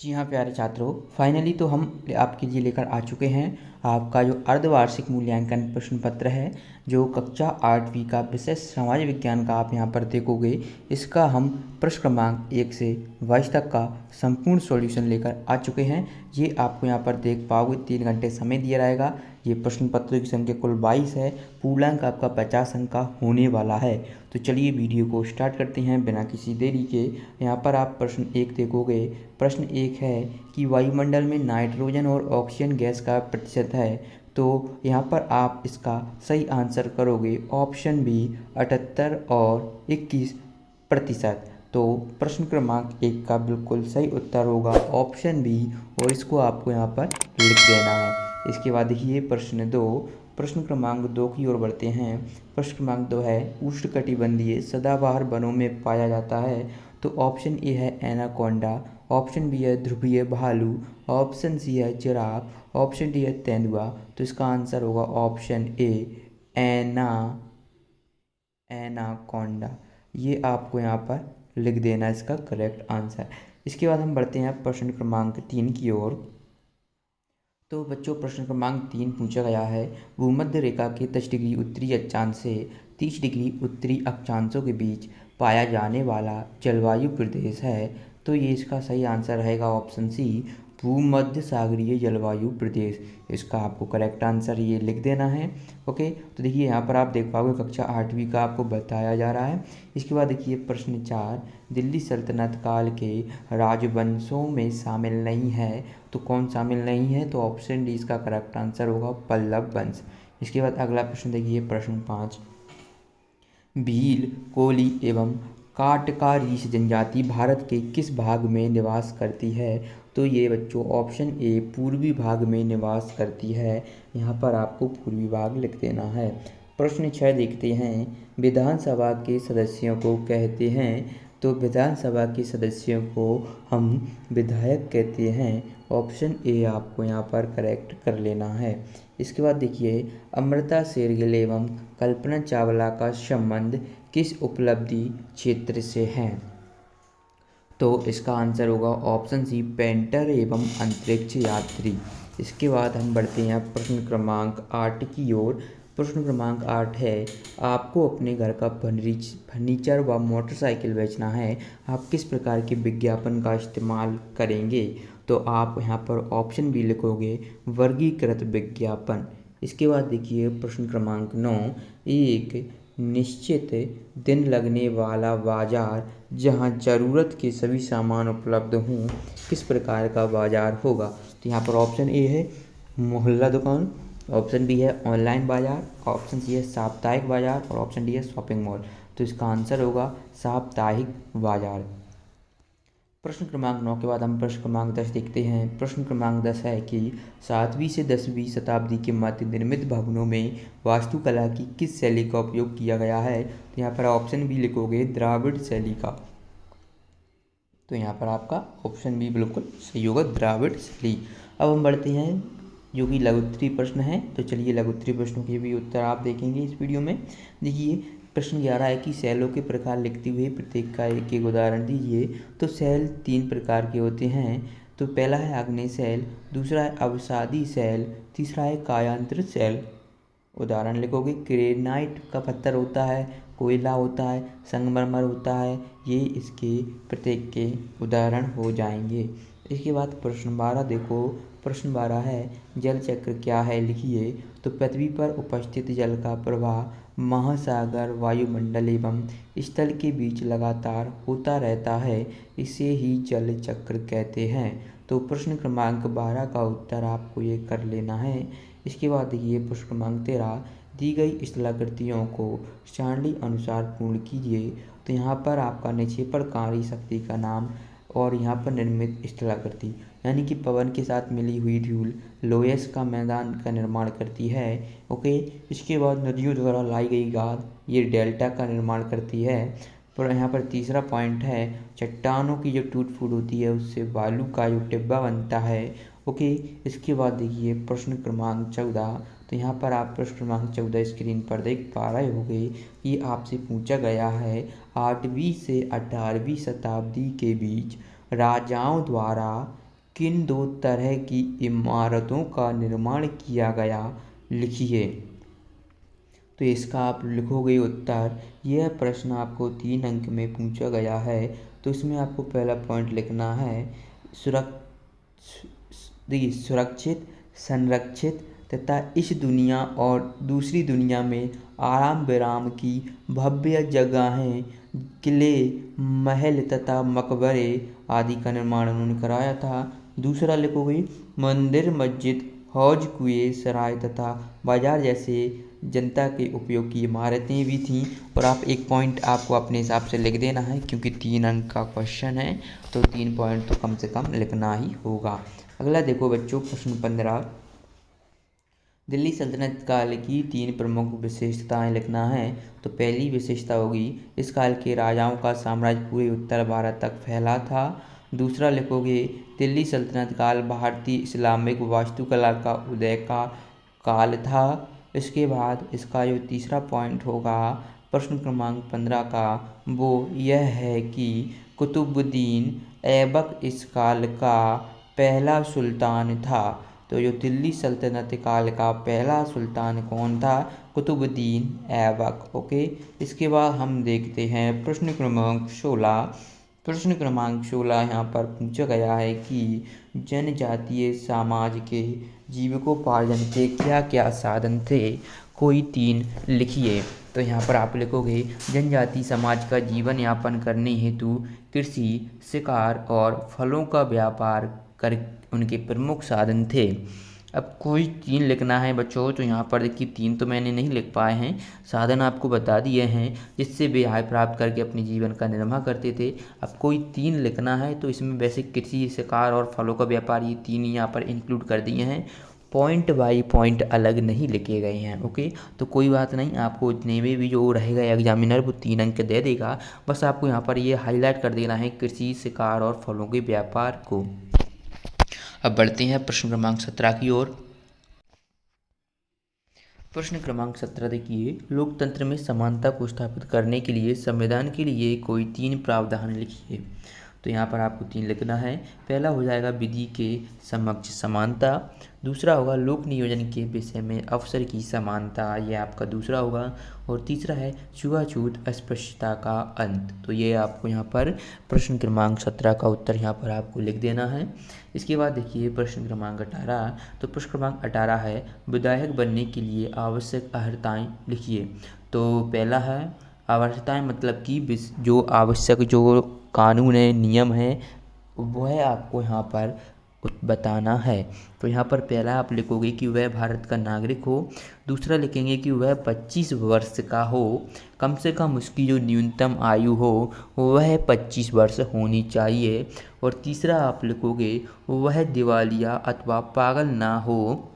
जी हाँ प्यारे छात्रों, फाइनली तो हम आपके लिए लेकर आ चुके हैं आपका जो अर्धवार्षिक मूल्यांकन प्रश्न पत्र है, जो कक्षा 8वीं का विषय समाज विज्ञान का आप यहाँ पर देखोगे। इसका हम प्रश्न क्रमांक 1 से 22 तक का संपूर्ण सॉल्यूशन लेकर आ चुके हैं। ये आपको यहाँ पर देख पाओगे, 3 घंटे समय दिया रहेगा। ये प्रश्न पत्रों की संख्या कुल 22 है। पूर्णांक आपका 50 अंक का होने वाला है। तो चलिए वीडियो को स्टार्ट करते हैं बिना किसी देरी के। यहाँ पर आप प्रश्न 1 देखोगे। प्रश्न 1 है कि वायुमंडल में नाइट्रोजन और ऑक्सीजन गैस का प्रतिशत है। तो यहाँ पर आप इसका सही आंसर करोगे ऑप्शन बी 78 और 21%। तो प्रश्न क्रमांक 1 का बिल्कुल सही उत्तर होगा ऑप्शन बी, और इसको आपको यहाँ पर लिख देना है। इसके बाद देखिए प्रश्न 2। प्रश्न क्रमांक 2 की ओर बढ़ते हैं। प्रश्न क्रमांक 2 है उष्णकटिबंधीय सदाबहार वनों में पाया जाता है। तो ऑप्शन ए है एनाकोंडा, ऑप्शन बी है ध्रुवीय भालू, ऑप्शन सी है जिराफ, ऑप्शन डी है तेंदुआ। तो इसका आंसर होगा ऑप्शन ए एनाकोंडा। ये आपको यहाँ पर लिख देना इसका करेक्ट आंसर। इसके बाद हम बढ़ते हैं प्रश्न क्रमांक 3 की ओर। तो बच्चों प्रश्न क्रमांक 3 पूछा गया है, भूमध्य रेखा के 10 डिग्री उत्तरी अक्षांश से 30 डिग्री उत्तरी अक्षांशों के बीच पाया जाने वाला जलवायु प्रदेश है। तो ये इसका सही आंसर रहेगा ऑप्शन सी, भूमध्य सागरीय जलवायु प्रदेश। इसका आपको करेक्ट आंसर ये लिख देना है। ओके, तो देखिए यहाँ पर आप देख पाओगे कक्षा 8वीं का आपको बताया जा रहा है। इसके बाद देखिए प्रश्न 4, दिल्ली सल्तनत काल के राजवंशों में शामिल नहीं है। तो कौन शामिल नहीं है? तो ऑप्शन डी इसका करेक्ट आंसर होगा पल्लव वंश। इसके बाद अगला प्रश्न देखिए प्रश्न 5, भील, कोली एवं काटकारीस जनजाति भारत के किस भाग में निवास करती है? तो ये बच्चों ऑप्शन ए पूर्वी भाग में निवास करती है। यहाँ पर आपको पूर्वी भाग लिख देना है। प्रश्न 6 देखते हैं, विधानसभा के सदस्यों को कहते हैं। तो विधानसभा के सदस्यों को हम विधायक कहते हैं। ऑप्शन ए आपको यहाँ पर करेक्ट कर लेना है। इसके बाद देखिए अमृता शेरगिल एवं कल्पना चावला का संबंध किस उपलब्धि क्षेत्र से है? तो इसका आंसर होगा ऑप्शन सी, पेंटर एवं अंतरिक्ष यात्री। इसके बाद हम बढ़ते हैं प्रश्न क्रमांक 8 की ओर। प्रश्न क्रमांक 8 है, आपको अपने घर का फर्नीचर व मोटरसाइकिल बेचना है, आप किस प्रकार के विज्ञापन का इस्तेमाल करेंगे? तो आप यहाँ पर ऑप्शन बी लिखोगे, वर्गीकृत विज्ञापन। इसके बाद देखिए प्रश्न क्रमांक 9, एक निश्चित दिन लगने वाला बाजार जहां ज़रूरत के सभी सामान उपलब्ध हों, किस प्रकार का बाजार होगा? तो यहाँ पर ऑप्शन ए है मोहल्ला दुकान, ऑप्शन बी है ऑनलाइन बाजार, ऑप्शन सी है साप्ताहिक बाजार, और ऑप्शन डी है शॉपिंग मॉल। तो इसका आंसर होगा साप्ताहिक बाजार। प्रश्न क्रमांक 9 के बाद हम प्रश्न क्रमांक 10 देखते हैं। प्रश्न क्रमांक 10 है कि 7वीं से 10वीं शताब्दी के मध्य निर्मित भवनों में वास्तुकला की किस शैली का उपयोग किया गया है? तो यहाँ पर ऑप्शन बी लिखोगे द्राविड़ शैली का। तो यहाँ पर आपका ऑप्शन बी बिल्कुल सही होगा, द्राविड़ शैली। अब हम बढ़ते हैं जो कि लघुत्तरीय प्रश्न है। तो चलिए लघुत्तरीय प्रश्नों के भी उत्तर आप देखेंगे इस वीडियो में। देखिए प्रश्न 11 है कि शैलों के प्रकार लिखते हुए प्रत्येक का एक एक उदाहरण दीजिए। तो शैल 3 प्रकार के होते हैं। तो पहला है आग्नेय शैल, दूसरा है अवसादी शैल, तीसरा है कायांतरित शैल। उदाहरण लिखोगे, ग्रेनाइट का पत्थर होता है, कोयला होता है, संगमरमर होता है। ये इसके प्रत्येक के उदाहरण हो जाएंगे। इसके बाद प्रश्न 12 देखो। प्रश्न 12 है, जल चक्र क्या है लिखिए। तो पृथ्वी पर उपस्थित जल का प्रवाह महासागर, वायुमंडल एवं स्थल के बीच लगातार होता रहता है, इसे ही जल चक्र कहते हैं। तो प्रश्न क्रमांक 12 का उत्तर आपको ये कर लेना है। इसके बाद देखिए प्रश्न क्रमांक 13, दी गई स्थलाकृतियों को सारणी अनुसार पूर्ण कीजिए। तो यहाँ पर आपका निक्षेपणकारी शक्ति का नाम और यहाँ पर निर्मित स्थलाकृति यानी कि पवन के साथ मिली हुई धूल लोयस का मैदान का निर्माण करती है। ओके, इसके बाद नदियों द्वारा लाई गई गाद ये डेल्टा का निर्माण करती है। पर यहाँ पर तीसरा पॉइंट है, चट्टानों की जो टूट फूट होती है उससे बालू का जो टिब्बा बनता है। ओके, इसके बाद देखिए प्रश्न क्रमांक 14। तो यहाँ पर आप प्रश्न क्रमांक 14 स्क्रीन पर देख पा रहे होंगे। ये आपसे पूछा गया है, 8वीं से 18वीं शताब्दी के बीच राजाओं द्वारा किन दो तरह की इमारतों का निर्माण किया गया, लिखिए। तो इसका आप लिखोगे उत्तर। यह प्रश्न आपको 3 अंक में पूछा गया है। तो इसमें आपको पहला पॉइंट लिखना है सुरक्षित, संरक्षित तथा इस दुनिया और दूसरी दुनिया में आराम विराम की भव्य जगहें, किले, महल तथा मकबरे आदि का निर्माण उन्होंने कराया था। दूसरा लिखोगे मंदिर, मस्जिद, हौज, कुएं, सराय तथा बाजार जैसे जनता के उपयोग की इमारतें भी थीं। और आप एक पॉइंट आपको अपने हिसाब से लिख देना है, क्योंकि 3 अंक का क्वेश्चन है तो 3 पॉइंट तो कम से कम लिखना ही होगा। अगला देखो बच्चों, प्रश्न 15। दिल्ली सल्तनत काल की 3 प्रमुख विशेषताएं लिखना है। तो पहली विशेषता होगी इस काल के राजाओं का साम्राज्य पूरे उत्तर भारत तक फैला था। दूसरा लिखोगे दिल्ली सल्तनत काल भारतीय इस्लामिक वास्तुकला का उदय का काल था। इसके बाद इसका जो तीसरा पॉइंट होगा प्रश्न क्रमांक 15 का, वो यह है कि कुतुबुद्दीन ऐबक इस काल का पहला सुल्तान था। तो जो दिल्ली सल्तनत काल का पहला सुल्तान कौन था? कुतुबुद्दीन ऐबक। ओके, इसके बाद हम देखते हैं प्रश्न क्रमांक 16। प्रश्न क्रमांक 16 यहाँ पर पूछा गया है कि जनजातीय समाज के जीविकोपार्जन के क्या क्या साधन थे, कोई 3 लिखिए। तो यहाँ पर आप लिखोगे जनजाति समाज का जीवन यापन करने हेतु कृषि, शिकार और फलों का व्यापार कर उनके प्रमुख साधन थे। अब कोई 3 लिखना है बच्चों। तो यहाँ पर देखिए 3 तो मैंने नहीं लिख पाए हैं, साधन आपको बता दिए हैं जिससे वे आय प्राप्त करके अपने जीवन का निर्वाह करते थे। अब कोई 3 लिखना है तो इसमें वैसे कृषि, शिकार और फलों का व्यापार, ये 3 यहाँ पर इंक्लूड कर दिए हैं। पॉइंट बाई पॉइंट अलग नहीं लिखे गए हैं। ओके, तो कोई बात नहीं, आपको इतने में भी जो रहेगा एग्जामिनर वो 3 अंक दे देगा। बस आपको यहाँ पर ये हाईलाइट कर देना है कृषि, शिकार और फलों के व्यापार को। अब बढ़ते हैं प्रश्न क्रमांक 17 की ओर। प्रश्न क्रमांक 17 देखिए, लोकतंत्र में समानता को स्थापित करने के लिए संविधान के लिए कोई 3 प्रावधान लिखिए। तो यहाँ पर आपको 3 लिखना है। पहला हो जाएगा विधि के समक्ष समानता। दूसरा होगा लोक नियोजन के विषय में अवसर की समानता, यह आपका दूसरा होगा। और तीसरा है छुआछूत अस्पृश्यता का अंत। तो ये आपको यहाँ पर प्रश्न क्रमांक 17 का उत्तर यहाँ पर आपको लिख देना है। इसके बाद देखिए प्रश्न क्रमांक 18। तो प्रश्न क्रमांक 18 है विधायक बनने के लिए आवश्यक अर्हताएँ लिखिए। तो पहला है आवश्यकताएँ, मतलब कि जो आवश्यक जो कानून है, नियम है, वह आपको यहाँ पर बताना है। तो यहाँ पर पहला आप लिखोगे कि वह भारत का नागरिक हो। दूसरा लिखेंगे कि वह 25 वर्ष का हो, कम से कम उसकी जो न्यूनतम आयु हो वह 25 वर्ष होनी चाहिए। और तीसरा आप लिखोगे वह दिवालिया अथवा पागल ना हो।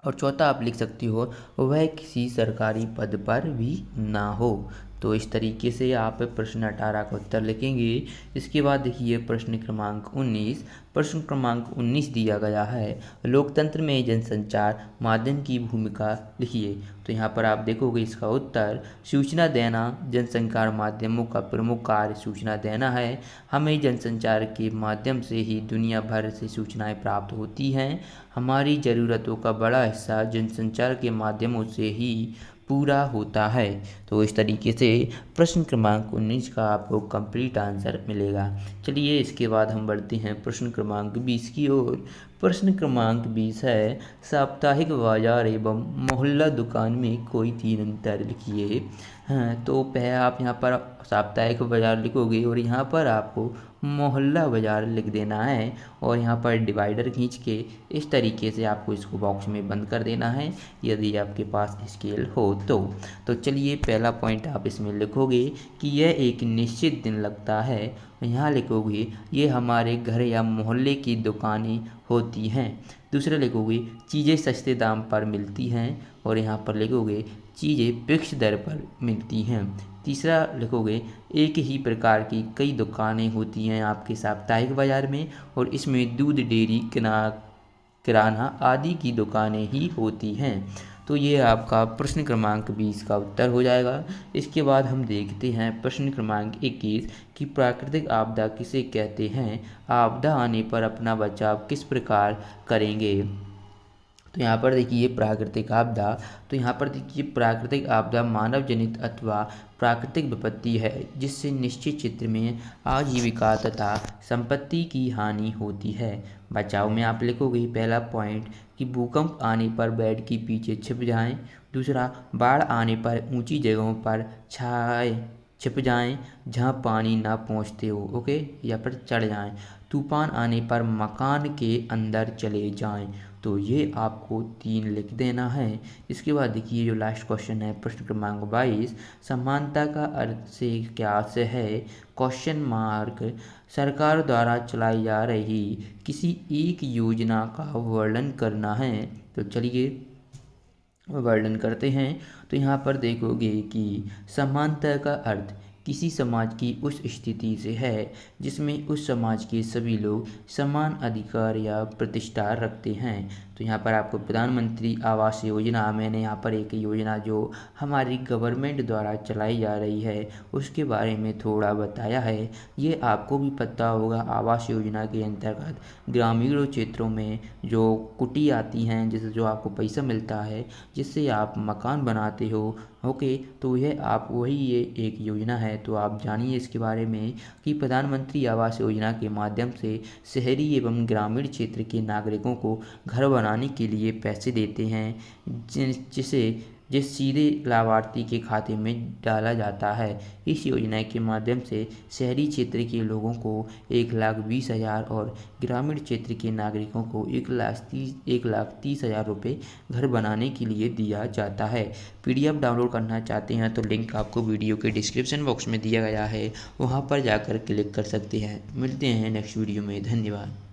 और चौथा आप लिख सकती हो वह किसी सरकारी पद पर भी ना हो। तो इस तरीके से आप प्रश्न 18 का उत्तर लिखेंगे। इसके बाद देखिए प्रश्न क्रमांक 19। प्रश्न क्रमांक 19 दिया गया है लोकतंत्र में जनसंचार माध्यम की भूमिका लिखिए। तो यहाँ पर आप देखोगे इसका उत्तर सूचना देना जनसंचार माध्यमों का प्रमुख कार्य सूचना देना है। हमें जनसंचार के माध्यम से ही दुनिया भर से सूचनाएं प्राप्त होती हैं। हमारी ज़रूरतों का बड़ा हिस्सा जनसंचार के माध्यमों से ही पूरा होता है। तो इस तरीके से प्रश्न क्रमांक 19 का आपको कंप्लीट आंसर मिलेगा। चलिए इसके बाद हम बढ़ते हैं प्रश्न क्रमांक 20 की ओर। प्रश्न क्रमांक 20 है साप्ताहिक बाजार एवं मोहल्ला दुकान में कोई 3 अंतर लिखिए। हाँ, तो पहले आप यहाँ पर साप्ताहिक बाजार लिखोगे और यहाँ पर आपको मोहल्ला बाजार लिख देना है। और यहाँ पर डिवाइडर खींच के इस तरीके से आपको इसको बॉक्स में बंद कर देना है यदि आपके पास स्केल हो तो चलिए पहला पॉइंट आप इसमें लिखोगे कि यह एक निश्चित दिन लगता है। यहाँ लिखोगे ये हमारे घर या मोहल्ले की दुकानें होती हैं। दूसरा लिखोगे चीज़ें सस्ते दाम पर मिलती हैं। और यहाँ पर लिखोगे चीज़ें फिक्स दर पर मिलती हैं। तीसरा लिखोगे एक ही प्रकार की कई दुकानें होती हैं आपके साप्ताहिक बाज़ार में और इसमें दूध, डेयरी, किराना आदि की दुकानें ही होती हैं। तो ये आपका प्रश्न क्रमांक 20 का उत्तर हो जाएगा। इसके बाद हम देखते हैं प्रश्न क्रमांक 21 कि प्राकृतिक आपदा किसे कहते हैं, आपदा आने पर अपना बचाव किस प्रकार करेंगे। तो यहाँ पर देखिए प्राकृतिक आपदा, तो यहाँ पर देखिए प्राकृतिक आपदा मानव जनित अथवा प्राकृतिक विपत्ति है जिससे निश्चित क्षेत्र में आजीविका तथा संपत्ति की हानि होती है। बचाव में आप लिखोगे पहला पॉइंट कि भूकंप आने पर बेड के पीछे छिप जाएं। दूसरा, बाढ़ आने पर ऊंची जगहों पर छिप जाएं जहां पानी ना पहुंचते हो, ओके, या पर चढ़ जाएं। तूफान आने पर मकान के अंदर चले जाएं। तो ये आपको 3 लिख देना है। इसके बाद देखिए जो लास्ट क्वेश्चन है प्रश्न क्रमांक 22, समानता का अर्थ से क्या से है, क्वेश्चन मार्क, सरकार द्वारा चलाई जा रही किसी एक योजना का वर्णन करना है। तो चलिए वर्णन करते हैं। तो यहाँ पर देखोगे कि समानता का अर्थ किसी समाज की उस स्थिति से है जिसमें उस समाज के सभी लोग समान अधिकार या प्रतिष्ठा रखते हैं। तो यहाँ पर आपको प्रधानमंत्री आवास योजना, मैंने यहाँ पर एक योजना जो हमारी गवर्नमेंट द्वारा चलाई जा रही है उसके बारे में थोड़ा बताया है। ये आपको भी पता होगा, आवास योजना के अंतर्गत ग्रामीण क्षेत्रों में जो कुटी आती हैं जिससे जो आपको पैसा मिलता है जिससे आप मकान बनाते हो, ओके, तो यह आप वही ये एक योजना है। तो आप जानिए इसके बारे में कि प्रधानमंत्री आवास योजना के माध्यम से शहरी एवं ग्रामीण क्षेत्र के नागरिकों को घर बनाने के लिए पैसे देते हैं जिस सीधे लाभार्थी के खाते में डाला जाता है। इस योजना के माध्यम से शहरी क्षेत्र के लोगों को 1,20,000 और ग्रामीण क्षेत्र के नागरिकों को 1,30,000 रुपये घर बनाने के लिए दिया जाता है। PDF डाउनलोड करना चाहते हैं तो लिंक आपको वीडियो के डिस्क्रिप्शन बॉक्स में दिया गया है, वहाँ पर जाकर क्लिक कर सकते हैं। मिलते हैं नेक्स्ट वीडियो में, धन्यवाद।